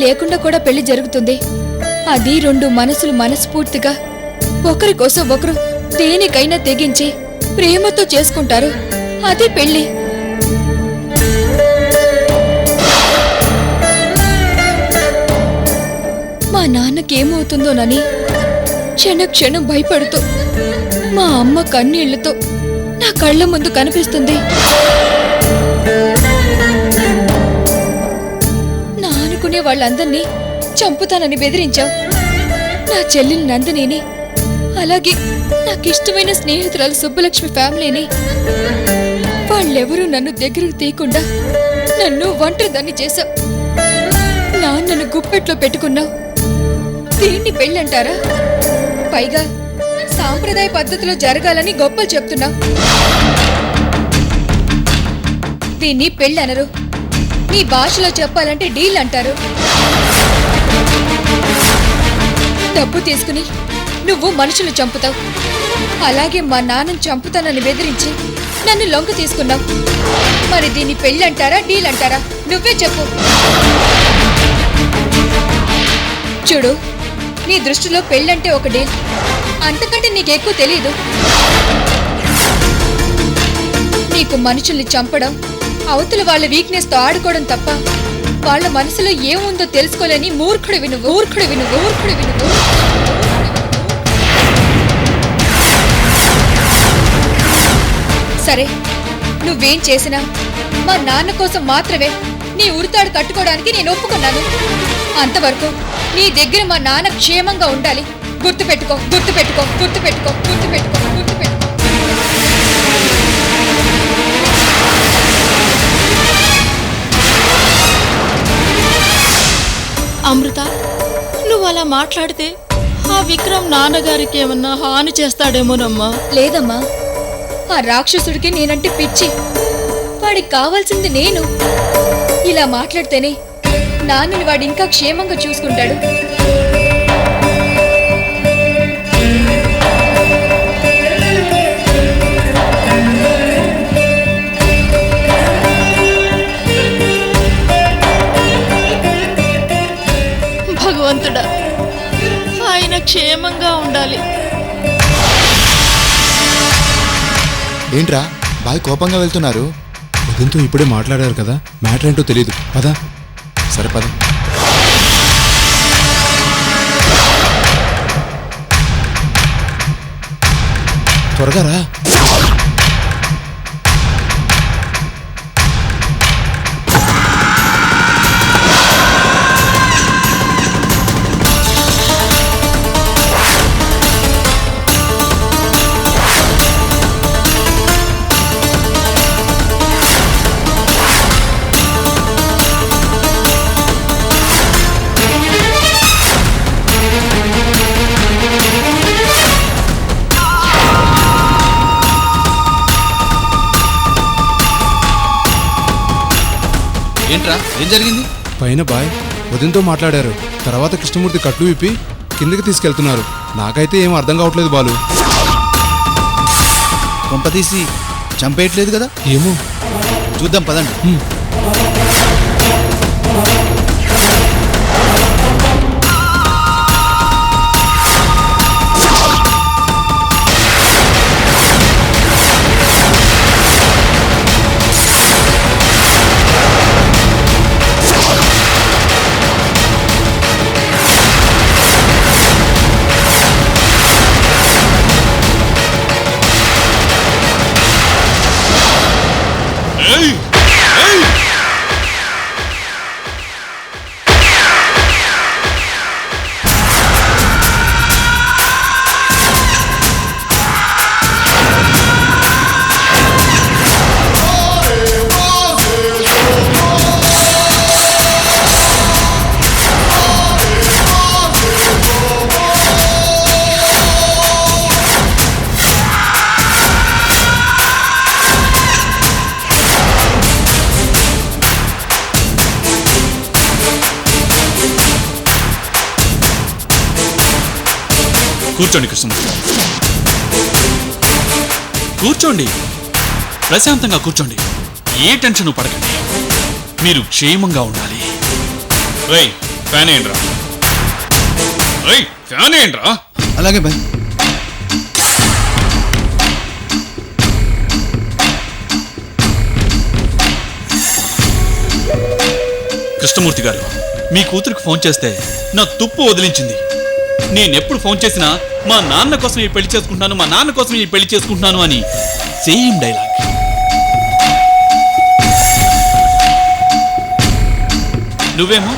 లేకుండా కూడా పెళ్లి జరుగుతుంది. అది రెండు మనసులు మనస్ఫూర్తిగా ఒకరి కోసం ఒకరు దేనికైనా తెగించి ప్రేమతో చేసుకుంటారు. అది పెళ్లి. మా నాన్నకేమవుతుందోనని క్షణక్షణం భయపడుతూ మా అమ్మ కన్నీళ్లతో నా కళ్ళ ముందు కనిపిస్తుంది. నా అనుకునే వాళ్ళందర్నీ చంపుతానని బెదిరించావు. నా చెల్లెలు నందినిని, అలాగే నాకిష్టమైన స్నేహితురాలు సుబ్బలక్ష్మి ఫ్యామిలీని, వాళ్ళెవరూ నన్ను దగ్గరకు తీయకుండా నన్ను ఒంటరిదాన్ని చేశావు. నాన్నను గుప్పెట్లో పెట్టుకున్నావు. దీన్ని పెళ్ళంటారా? పైగా సాంప్రదాయ పద్ధతిలో జరగాలని గొప్పలు చెప్తున్నావు. దీన్ని పెళ్ళనరు. నీ భాషలో చెప్పాలంటే డీల్ అంటారు. డబ్బు తీసుకుని నువ్వు మనుషులు చంపుతావు. అలాగే మా నాన్నను చంపుతానని బెదిరించి నన్ను లొంగ తీసుకున్నావు. మరి దీన్ని పెళ్ళంటారా డీల్ అంటారా? నువ్వే చెప్పు. చూడు, నీ దృష్టిలో పెళ్ళంటే ఒక డీల్, అంతకంటే నీకెక్కువ తెలీదు. నీకు మనుషుల్ని చంపడం, అవతల వాళ్ళ వీక్నెస్ తో ఆడుకోవడం తప్ప వాళ్ళ మనసులో ఏముందో తెలుసుకోలేని మూర్ఖుడివి నువ్వు. సరే, నువ్వేం చేసినా మా నాన్న కోసం మాత్రమే నీ ఉరితాడు కట్టుకోవడానికి నేను ఒప్పుకున్నాను. అంతవరకు నీ దగ్గర మా నాన్న క్షేమంగా ఉండాలి. గుర్తుపెట్టుకో. అమృత, నువ్వు అలా మాట్లాడితే ఆ విక్రమ్ నాన్నగారికి ఏమన్నా హాని చేస్తాడేమోనమ్మా. లేదమ్మా, ఆ రాక్షసుడికి నేనంటే పిచ్చి. వాడికి కావాల్సింది నేను. ఇలా మాట్లాడితేనే నాన్నని వాడు ఇంకా క్షేమంగా చూసుకుంటాడు. భగవంతుడా, ఆయన క్షేమంగా ఉండాలి. ఏంట్రా బాగా కోపంగా వెళ్తున్నారు? వదినతో ఇప్పుడే మాట్లాడారు కదా, మ్యాటర్ ఏంటో తెలీదు. పదా. సరే పద. త్వరగా రా. ఏంట్రా, ఏం జరిగింది? పైన బాయ్ వదినతో మాట్లాడారు. తర్వాత కృష్ణమూర్తి కట్లు విప్పి కిందకి తీసుకెళ్తున్నారు. నాకైతే ఏం అర్థం కావట్లేదు బాలు. కొంపతీసి చంపేయట్లేదు కదా? ఏమో చూద్దాం పదండి. కూర్చోండి కృష్ణమూర్తి గారు, కూర్చోండి. ప్రశాంతంగా కూర్చోండి. ఏ టెన్షన్ పడకండి. మీరు క్షేమంగా ఉండాలి. రేయ్, ఫ్యాన్ ఏంట్రా? ఏయ్, ఫ్యాన్ ఏంట్రా? అలాగే బాయ్. కృష్ణమూర్తి గారు, మీ కూతురికి ఫోన్ చేస్తే నా తుప్పు వదిలించింది. నేనెప్పుడు ఫోన్ చేసినా మా నాన్న కోసం ఈ పెళ్లి చేసుకుంటున్నాను, మా నాన్న కోసం ఈ పెళ్లి చేసుకుంటున్నాను అని సేమ్ డైలాగ్. నువ్వేమో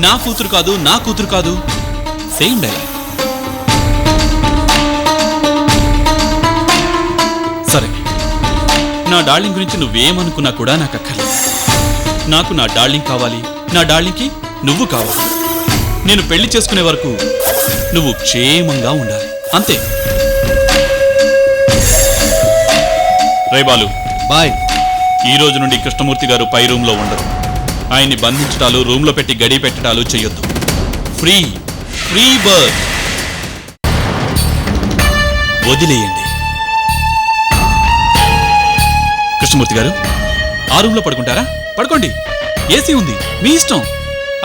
నా కూతురు కాదు, నా కూతురు కాదు, సేమ్ డైలాగ్. సరే, నా డార్లింగ్ గురించి నువ్వేమనుకున్నా కూడా నాకు అక్కర్లేదు. నాకు నా డార్లింగ్ కావాలి, నా డార్లింగ్కి నువ్వు కావాలి. నేను పెళ్లి చేసుకునే వరకు నువ్వు క్షేమంగా ఉండాలి, అంతే. రే బాలు, బాయ్. ఈ రోజు నుండి కృష్ణమూర్తి గారు పై రూమ్లో ఉండరు. ఆయన్ని బంధించటాలు, రూమ్లో పెట్టి గడి పెట్టడాలు చెయ్యొద్దు. Free free birth. వదిలేయండి. కృష్ణమూర్తి గారు, ఆ రూమ్లో పడుకుంటారా? పడుకోండి, ఏసీ ఉంది, మీ ఇష్టం.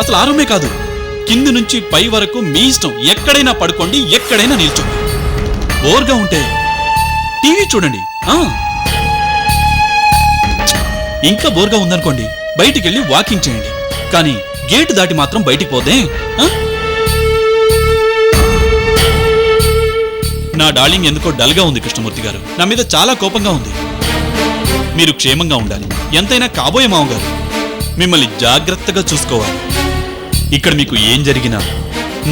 అసలు ఆ రూమే కాదు, కింది నుంచి పై వరకు మీ ఇష్టం. ఎక్కడైనా పడుకోండి, ఎక్కడైనా నిల్చోండి. బోర్గా ఉంటే టీవీ చూడండి. ఇంకా బోర్గా ఉందనుకోండి, బయటికి వెళ్ళి వాకింగ్ చేయండి. కానీ గేటు దాటి మాత్రం బయటికి పోతే. నా డార్లింగ్ ఎందుకో డల్గా ఉంది కృష్ణమూర్తి గారు. నా మీద చాలా కోపంగా ఉంది. మీరు క్షేమంగా ఉండాలి. ఎంతైనా కాబోయే మామగారు, మిమ్మల్ని జాగ్రత్తగా చూసుకోవాలి. ఇక్కడ మీకు ఏం జరిగినా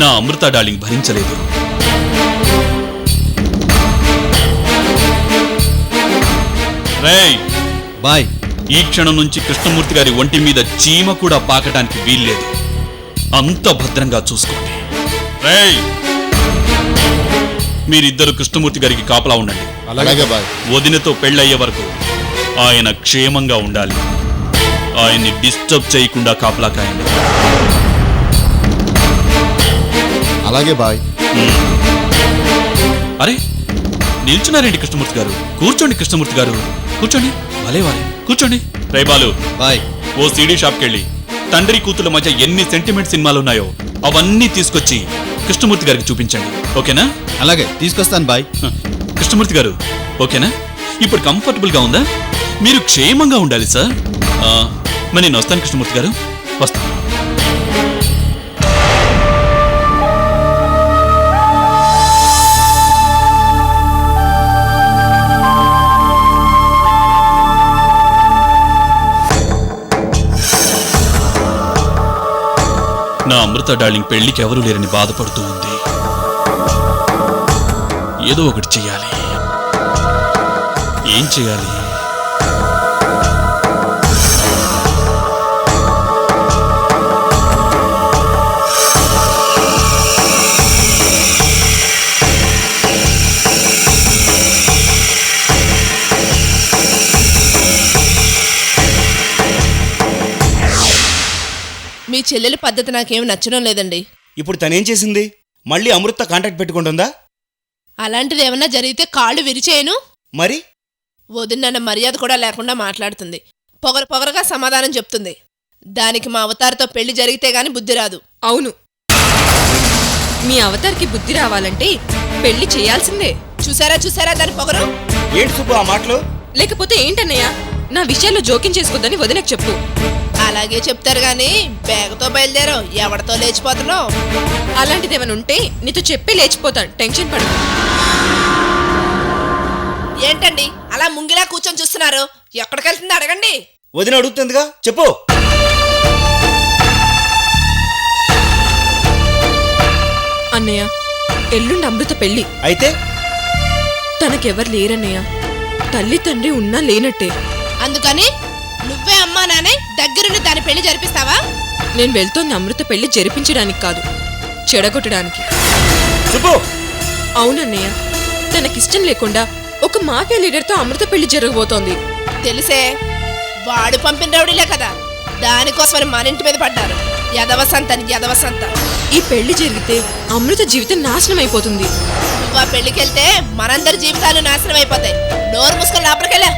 నా అమృత డార్లింగ్ భరించలేదు. రేయ్ బాయ్. ఈ క్షణం నుంచి కృష్ణమూర్తి గారి ఒంటి మీద చీమ కూడా పాకటానికి వీల్లేదు. అంత భద్రంగా చూసుకోండి. రేయ్, మీరిద్దరు కృష్ణమూర్తి గారికి కాపలా ఉండండి. అలాగే బాయ్. వదినతో పెళ్ళయ్యే వరకు ఆయన క్షేమంగా ఉండాలి. ఆయన్ని డిస్టర్బ్ చేయకుండా కాపలా కాయండి. అలాగే బాయ్. అరే, నిల్చున్నారేంటి కృష్ణమూర్తి గారు? కూర్చోండి కృష్ణమూర్తి గారు, కూర్చోండి. భలే వారే, కూర్చోండి. రే బాలు, బాయ్. ఓ సీడీ షాప్కి వెళ్ళి తండ్రి కూతుల మధ్య ఎన్ని సెంటిమెంట్ సినిమాలు ఉన్నాయో అవన్నీ తీసుకొచ్చి కృష్ణమూర్తి గారికి చూపించండి. ఓకేనా? అలాగే తీసుకొస్తాను బాయ్. కృష్ణమూర్తి గారు, ఓకేనా? ఇప్పుడు కంఫర్టబుల్ గా ఉందా? మీరు క్షేమంగా ఉండాలి సార్. మరి నేను వస్తాను కృష్ణమూర్తి గారు, వస్తాను. నా అమృత డార్లింగ్ పెళ్లికి ఎవరూ లేరని బాధపడుతూ ఉంది. ఏదో ఒకటి చెయ్యాలి. ఏం చెయ్యాలి? మీ చెల్లెలి పద్ధతి నాకేం నచ్చడం లేదండి. ఇప్పుడు తనేం చేసింది? మళ్ళీ అమృత కాంటాక్ట్ పెట్టుకుంటుందా? అలాంటిది ఏమన్నా జరిగితే కాళ్ళు విరిచేయను. మరి వదినన్న మర్యాద కూడా లేకుండా మాట్లాడుతుంది. పొగరగా సమాధానం చెప్తుంది. దానికి మా అవతారితో పెళ్లి జరిగితే గాని బుద్ధి రాదు. అవును, మీ అవతారికి బుద్ధి రావాలంటే పెళ్లి చేయాల్సిందే. చూసారా దాని పొగరు? ఏంటి సుబ్బు ఆ మాటలు? లేకపోతే ఏంటన్నయ్య, నా విషయాల్లో జోక్యం చేసుకోద్దని వదినకు చెప్పు. అలాగే చెప్తారు గాని బ్యాగుతో బయలుదేరో, ఎవరితో లేచిపోతున్నావు? అలాంటిదేమైనా ఉంటే నీతో చెప్పి లేచిపోతాను, టెన్షన్ పడు. ఏంటండి అలా ముంగిలా కూర్చొని చూస్తున్నారు? ఎక్కడికెళ్తుంది అడగండి. వదిన అడుగుతుందిగా, చెప్పు. అన్నయ్య, ఎల్లుండి అమృత పెళ్లి. అయితే తనకెవరు లేరన్నయ్య. తల్లి తండ్రి ఉన్నా లేనట్టే. అందుకని నువ్వే అమ్మా నానే దగ్గరుండి దాని పెళ్లి జరిపిస్తావా? నేను వెళ్తోంది అమృత పెళ్లి జరిపించడానికి కాదు, చెడగొట్టడానికి. సుబ్బు, అవునన్నయ్య, తనకిష్టం లేకుండా ఒక మాఫియా లీడర్తో అమృత పెళ్లి జరగబోతోంది. తెలిసే, వాడు పంపిన రౌడీలే కదా, దానికోసమని మన ఇంటి మీద పడ్డారు. యదవసంత. ఈ పెళ్లి జరిగితే అమృత జీవితం నాశనం అయిపోతుంది. నువ్వు ఆ పెళ్లికెళ్తే మనందరి జీవితాలు నాశనం అయిపోతాయి. నోరు మూసుకొని లోపలికెళ్ళా.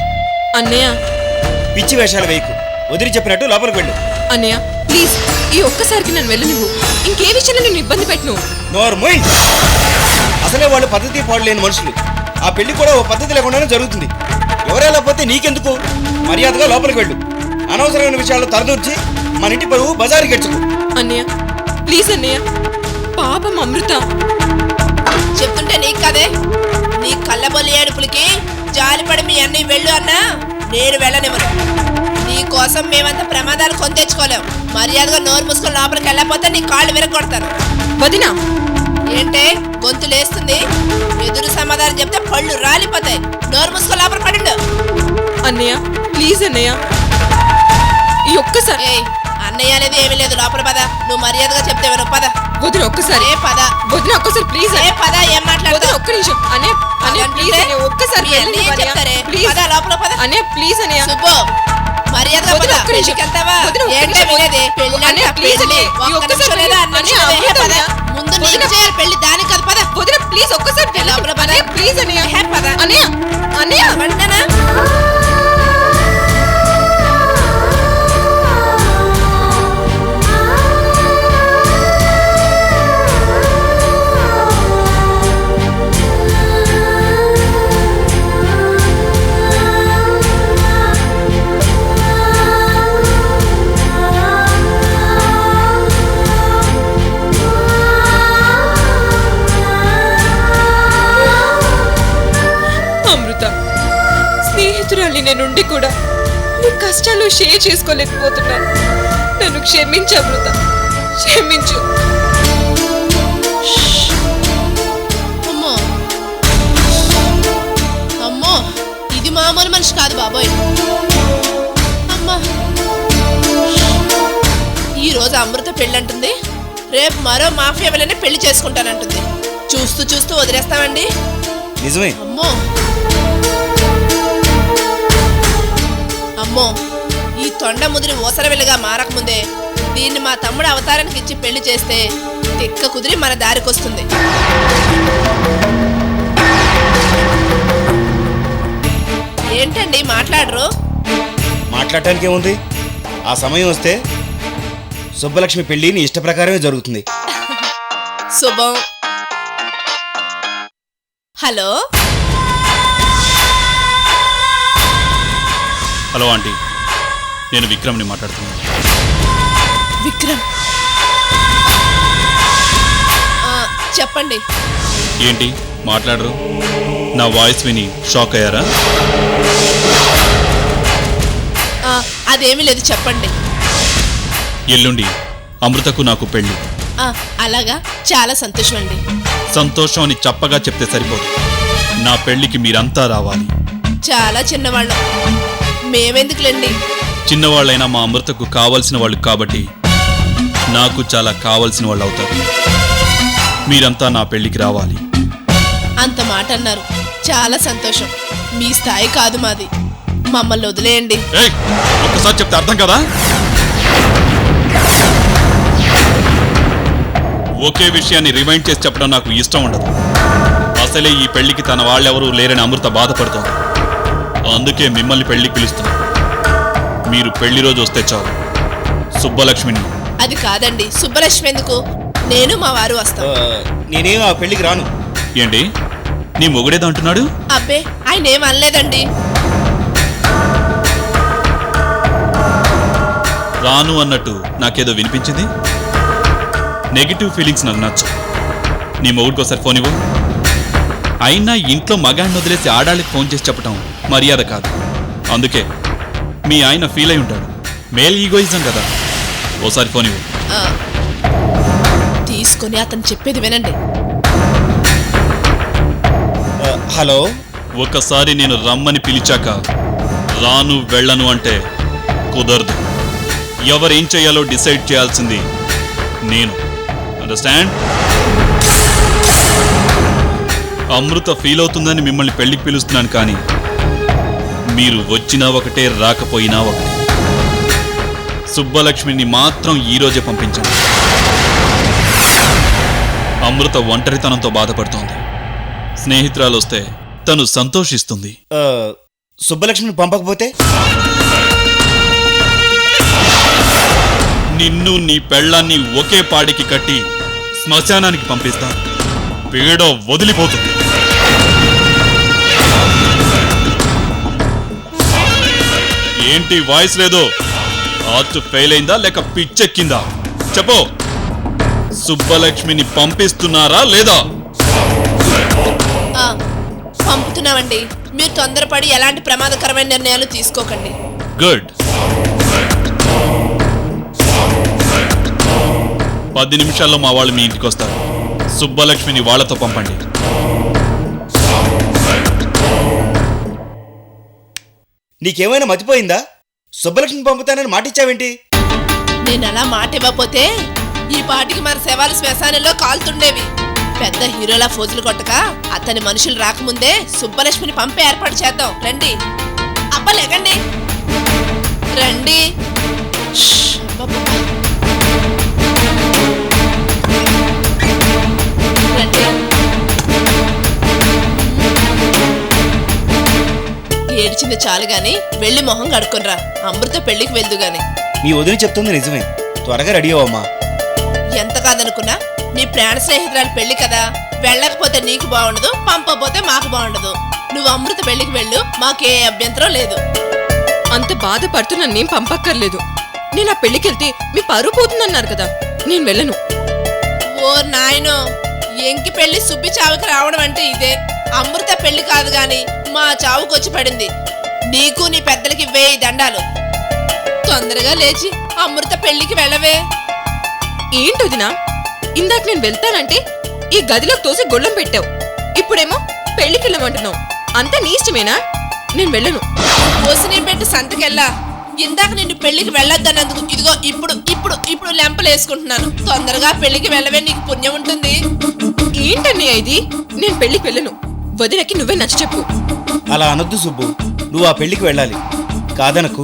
అన్నయ్య పిచ్చి వేషాలు వేయకు. వదిలి చెప్పినట్టు లోపలికి వెళ్ళు. అన్నయ్య ప్లీజ్, ఈ ఒక్కసారికి నన్ను వెళ్ళనివ్వు. ఇంకే విషయంలో నేను ఇబ్బంది పెట్టను. నోరు మొయ్. అసలే వాళ్ళు పద్ధతి పాడలేని మనుషులు. ఆ పెళ్లి కూడా ఓ పద్ధతి లేకుండానే జరుగుతుంది. ఎవరైనా పోతే నీకెందుకు? మర్యాదగా లోపలికి వెళ్ళు. అనవసరమైన విషయాల్లో తరదూర్చి మన ఇంటి పరువు బజారుకి ఎచ్చుకు. అన్నయ్య ప్లీజ్ అన్నయ్య, పాపం అమృత. చెప్తుంటే నీకు కదే, నీ కళ్ళబొల్లి ఏడుపులకి జాలిపడి మీ అన్నీ వెళ్ళు అన్నా నేను వెళ్ళనివ్వను. నీ కోసం మేమంత ప్రమాదాలు కొని తెచ్చుకోలేం. మర్యాదగా నోరు మూసుకొని లోపలికి వెళ్ళకపోతే నీ కాళ్ళు విరగొడతాను. వదినా ఏంటే గొంతు లేస్తుంది? ఎదురు సమాధానం చెప్తే పళ్ళు రాలిపోతాయి. నోరు మూసుకొని లోపల పడిండు. అన్నయ్య ప్లీజ్ అన్నయ్య, ఈ ఒక్కసారి. ఏయ్ అన్నయ్య అనేది ఏమీ లేదు, లోపల పద. నువ్వు మర్యాదగా చెప్తే విను, పద. వదిన ఒక్కసారి. ఏ పద. వదిన ఒక్కసారి ప్లీజ్. ఏ పద. ఏం మాట్లాడతావు? వదిన ఒక్క నిమిషం. అన్నయ్య అన్నయ్య ప్లీజ్ అన్నయ్య, ఒక్కసారి మీ అన్నయ్య వెళ్ళనివ్వు చెప్తారే. అన్నయ్య. ప్లీజ్ పద లోపల పద. అన్నయ్య ప్లీజ్ అన్నయ్య. సుబ్బు మర్యాదగా వదిన పద. ఒక్క నిమిషం. పెళ్ళికి వెళ్తావా? వదిన ఒక్క ఏంటే నిమిషం. వినేది? పెళ్ళి అంటే అన్నయ్య ప్లీజ్ పెళ్ళి. అన్నయ్య, ఈ ఒక్క ఒక్కసారి నిమిషం లేదా? అన్నయ్య, నిమిషం అన్నయ్య, ఏ పద. అన్నయ్య. ముందు వదిన. నీకు చేయాలి పెళ్లి, దానికి కాదు పద. వదిన ప్లీజ్ ఒక్కసారి లోపల పద. అన్నయ్య ప్లీజ్ అన్నయ్య. ఏ పద. అన్నయ్య అన్నయ్య పడ్డానా? అమృత, స్నేహితురాలి నేనుండి కూడా నీ కష్టాలు షేర్ చేసుకోలేకపోతున్నాను. నన్ను క్షమించు అమృత, క్షమించు. అమ్మో అమ్మో, ఇది మామూలు మనిషి కాదు బాబోయ్. అమ్మా, ఈ రోజు అమృత పెళ్ళంటుంది, రేపు మరో మాఫియా వెళ్ళనే పెళ్లి చేసుకుంటానంటుంది. చూస్తూ చూస్తూ వదిలేస్తామండి. నిజమే. అమ్మో అమ్మో, ఈ తొండ ముదిరి ఓసర వెళ్ళగా మారకముందే దీన్ని మా తమ్ముడు అవతారానికి ఇచ్చి పెళ్లి చేస్తే తిక్క కుదిరి మన దారికొస్తుంది. ఏంటండి మాట్లాడరు? మాట్లాడటానికి ఏముంది? ఆ సమయం వస్తే సుబ్బలక్ష్మి పెళ్లి నీ ఇష్ట ప్రకారమే జరుగుతుంది. శుభం. హలో హలో ఆంటీ, నేను విక్రమ్ని మాట్లాడుతున్నాను. విక్రమ్, చెప్పండి. ఏంటి మాట్లాడరు? నా వాయిస్ విని షాక్ అయ్యారా? అదేమీ లేదు, చెప్పండి. ఎల్లుండి అమృతకు నాకు పెళ్లి. అలాగా, చాలా సంతోషం అండి. సంతోషం అని చప్పగా చెప్తే సరిపోదు. నా పెళ్లికి మీరంతా రావాలి. చాలా చిన్నవాళ్ళం, మేమెందుకులేండి. చిన్నవాళ్ళైనా మా అమృతకు కావలసిన వాళ్ళు కాబట్టి నాకు చాలా కావలసిన వాళ్ళు అవుతారు. మీరంతా నా పెళ్లికి రావాలి. అంత మాట అన్నారు, చాలా సంతోషం. మీ స్థాయి కాదు మాది, మమ్మల్ని వదిలేయండి. ఏయ్, ఒక్కసారి చెప్తే అర్థం కదా? ఒకే విషయాన్ని రిమైండ్ చేసి చెప్పడం నాకు ఇష్టం ఉండదు. అసలే ఈ పెళ్లికి తన వాళ్ళెవరూ లేరని అమృత బాధపడుతోంది. అందుకే మిమ్మల్ని పెళ్లికి పిలుస్తున్నా. మీరు పెళ్లి రోజు వస్తే చాలు. సుబ్బలక్ష్మిని. అది కాదండి, సుబ్బలక్ష్మి ఎందుకు? నేను మా వారు వస్తాం. నేనేం ఆ పెళ్లికి రాను. ఏంటి నీ మొగుడేదో అంటున్నాడు? అబ్బే, ఆయన ఏం అనలేదండి. రాను అన్నట్టు నాకేదో వినిపించింది. నెగిటివ్ ఫీలింగ్స్ నాకు నచ్చు. నీ మొగుడికోసారి ఫోన్ ఇవ్వు. అయినా ఇంట్లో మగాడిని వదిలేసి ఆడాళ్ళకి ఫోన్ చేసి చెప్పటం మర్యాద కాదు. అందుకే మీ ఆయన ఫీల్ అయి ఉంటాడు. మేల్ ఈగోయిజం కదా. ఓసారి ఫోన్ ఇవ్వు. తీసుకొని అతను చెప్పేది వినండి. హలో. ఒకసారి నేను రమ్మని పిలిచాక రాను వెళ్ళను అంటే కుదరదు. ఎవరేం చేయాలో డిసైడ్ చేయాల్సింది నేను. అండర్స్టాండ్? అమృత ఫీల్ అవుతుందని మిమ్మల్ని పెళ్లికి పిలుస్తున్నాను, కానీ మీరు వచ్చినా ఒకటే రాకపోయినా ఒకటే. సుబ్బలక్ష్మిని మాత్రం ఈరోజే పంపించండి. అమృత ఒంటరితనంతో బాధపడుతోంది. స్నేహితురాలు వస్తే తను సంతోషిస్తుంది. సుబ్బలక్ష్మిని పంపకపోతే నిన్ను నీ పెళ్ళాన్ని ఒకే పాడికి కట్టి శ్మశానానికి పంపిస్తా. పీడ వదిలిపోతుంది. ఏంటి వాయిస్ లేదు? ఆర్ట్ ఫెయిల్ అయిందా లేక పిచ్చెక్కిందా? చెప్పు. సుబ్బలక్ష్మిని పంపిస్తున్నారా లేదా? ఆ, పంపుతున్నామండి. మీరు తొందరపడి ఎలాంటి ప్రమాదకరమైన నిర్ణయాలు తీసుకోకండి. గుడ్. 10 నిమిషాల్లో మా వాళ్ళు మీ ఇంటికి వస్తారు. సుబ్బలక్ష్మిని వాళ్ళతో పంపండి. నీకేమైనా మతిపోయిందా? సుబ్బలక్ష్మిని పంపుతానని మాటిచ్చావేంటి? నేను అలా మాట ఇవ్వకపోతే ఈ పాటికి మన శవాలు శ్మశానంలో కాలుతుండేవి. పెద్ద హీరోలా ఫోజులు కొట్టక అతని మనుషులు రాకముందే సుబ్బలక్ష్మిని పంపే ఏర్పాటు చేద్దాం. రండి. అబ్బలేకండి, రండి. ష్, అబ్బబ్బబ్బా. రండి. ఏడ్చింది చాలు గాని వెళ్ళి మొహం కడుక్కునరా. అమృత పెళ్లికి వెళ్దు గాని. నీ వదిలి చెప్తుంది నిజమే. త్వరగా రెడీ అవ్వమ్మా. ఎంత కాదనుకున్నా నీ ప్రాణ స్నేహితురాలు పెళ్లి కదా. వెళ్ళకపోతే నీకు బాగుండదు, పంపపోతే మాకు బాగుండదు. నువ్వు అమృత పెళ్లికి వెళ్ళు, మాకే అభ్యంతరం లేదు. అంత బాధపడుతూ నన్నేం పంపక్కర్లేదు. నేను ఆ పెళ్లికెళ్తే మీ పరువు పోతుందన్నారు కదా, నేను వెళ్ళను. ఓ నాయనో, ఎంకి పెళ్లి సుబ్బి చావుకి రావడం అంటే ఇదే. అమృత పెళ్లి కాదు గాని మా చావుకొచ్చి పడింది. నీకు నీ పెద్దలకి 1000 దండాలు. తొందరగా లేచి అమృత పెళ్లికి వెళ్ళవే. ఏంటొదినా, ఇందాక నేను వెళ్తానంటే ఈ గదిలోకి తోసి గొళ్ళం పెట్టావు. ఇప్పుడేమో పెళ్లికి వెళ్ళమంటున్నావు. అంతా నీ ఇష్టమేనా? నేను వెళ్ళను. పోసిని పెట్టి సంతకెళ్ళా. ఇందాక నిన్ను పెళ్లికి వెళ్ళొద్దన్నందుకు ఇదిగో ఇప్పుడు ఇప్పుడు ఇప్పుడు లెంపలు వేసుకుంటున్నాను. తొందరగా పెళ్లికి వెళ్ళవే, నీకు పుణ్యం ఉంటుంది. ఏంటన్నయ్య ఇది? నేను పెళ్లికి వెళ్ళను. వదినకి నువ్వే నచ్చ చెప్పు. అలా అనొద్దు సుబ్బు. నువ్వు ఆ పెళ్లికి వెళ్ళాలి. కాదనకు.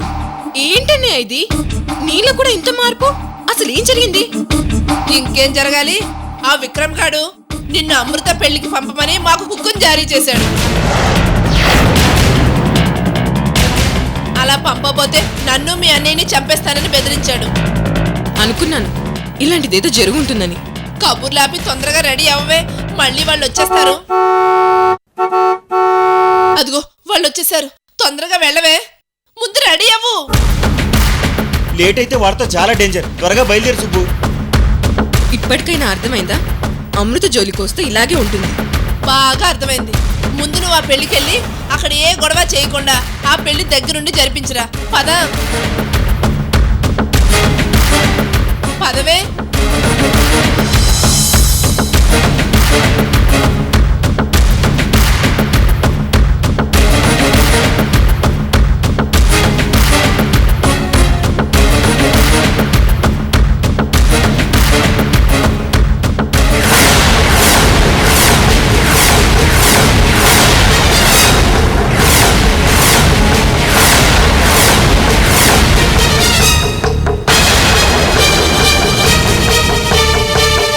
ఏంటన్నయ్య ఇది? నీలో కూడా ఇంత మార్పు? అసలు ఏం జరిగింది? ఇంకేం జరగాలి? ఆ విక్రమ్ గాడు నిన్ను అమృత పెళ్లికి పంపమని మాకు హుక్కుం జారీ చేశాడు. అలా పంపబోతే నన్ను మీ అన్నయ్యని చంపేస్తానని బెదిరించాడు. అనుకున్నాను ఇలాంటిదేదో జరుగుంటుందని. కబుర్లాపి తొందరగా రెడీ అవ్వవే, మళ్ళీ వాళ్ళు వచ్చేస్తారు. అదిగో వాళ్ళు వచ్చేసారు. తొందరగా వెళ్ళవే, ముందు రెడీ అవ్వు. లేట్ అయితే వాడితో చాలా డేంజర్. త్వరగా బయలుదేరు సుబ్బు. ఇప్పటికైనా అర్థమైందా? అమృత జోలికొస్తే ఇలాగే ఉంటుంది. బాగా అర్థమైంది. ముందు నువ్వు ఆ పెళ్లికెళ్ళి అక్కడ ఏ గొడవ చేయకుండా ఆ పెళ్లి దగ్గరుండి జరిపించురా. పద పదవే.